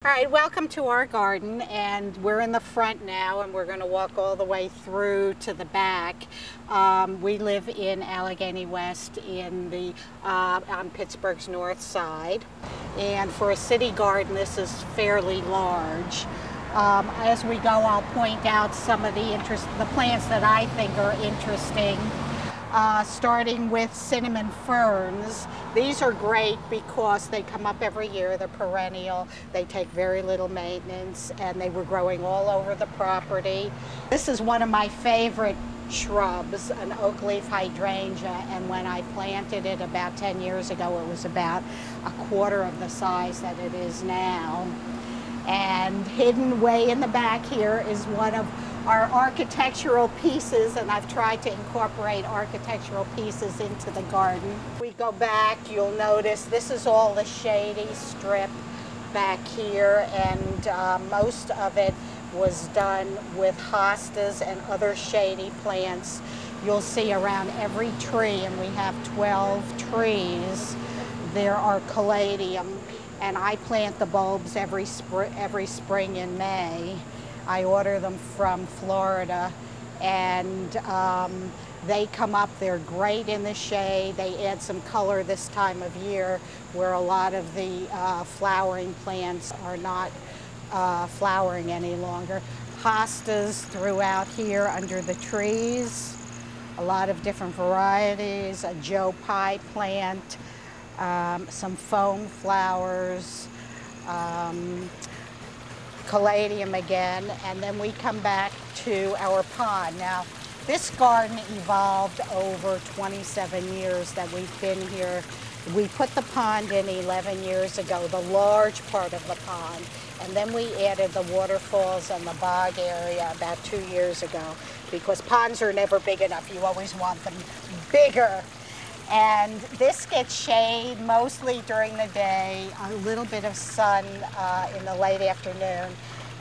All right, welcome to our garden, and we're in the front now, and we're going to walk all the way through to the back. We live in Allegheny West in the on Pittsburgh's north side, and for a city garden this is fairly large. As we go, I'll point out some of the plants that I think are interesting. Starting with cinnamon ferns. These are great because they come up every year, they're perennial, they take very little maintenance, and they were growing all over the property. This is one of my favorite shrubs, an oak leaf hydrangea, and when I planted it about 10 years ago, it was about a quarter of the size that it is now. And hidden way in the back here is one of our architectural pieces, and I've tried to incorporate architectural pieces into the garden. We go back, you'll notice this is all the shady strip back here, and most of it was done with hostas and other shady plants. You'll see around every tree, and we have 12 trees, there are caladium, and I plant the bulbs every spring in May. I order them from Florida, and they come up, they're great in the shade. They add some color this time of year where a lot of the flowering plants are not flowering any longer. Hostas throughout here under the trees, a lot of different varieties, a Joe Pye plant, some foam flowers, caladium again, and then we come back to our pond. Now, this garden evolved over 27 years that we've been here. We put the pond in 11 years ago, the large part of the pond, and then we added the waterfalls and the bog area about 2 years ago, because ponds are never big enough. You always want them bigger. And this gets shade mostly during the day, a little bit of sun in the late afternoon.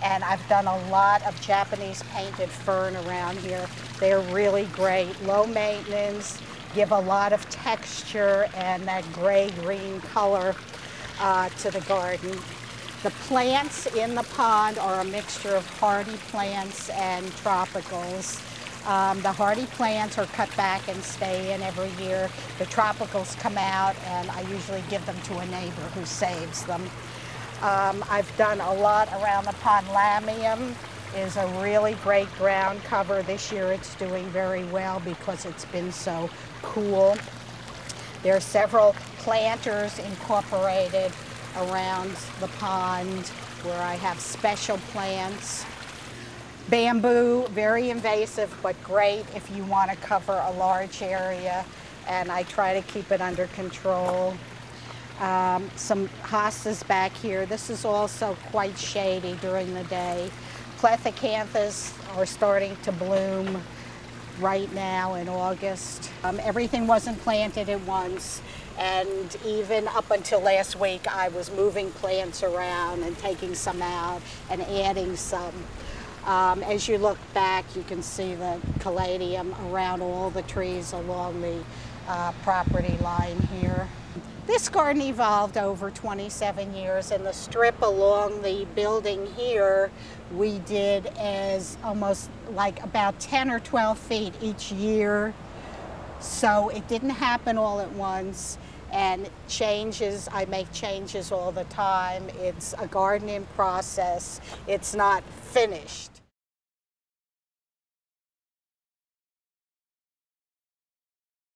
And I've done a lot of Japanese painted fern around here. They're really great, low maintenance, give a lot of texture and that gray-green color to the garden. The plants in the pond are a mixture of hardy plants and tropicals. The hardy plants are cut back and stay in every year. The tropicals come out, and I usually give them to a neighbor who saves them. I've done a lot around the pond. Lamium is a really great ground cover. This year it's doing very well because it's been so cool. There are several planters incorporated around the pond where I have special plants. Bamboo, very invasive, but great if you want to cover a large area, and I try to keep it under control. Some hostas back here. This is also quite shady during the day. Plethocanthus are starting to bloom right now in August. Everything wasn't planted at once, and even up until last week I was moving plants around and taking some out and adding some. As you look back, you can see the caladium around all the trees along the property line here. This garden evolved over 27 years, and the strip along the building here we did as almost like about 10 or 12 feet each year. So it didn't happen all at once, and changes, I make changes all the time. It's a garden in process. It's not finished.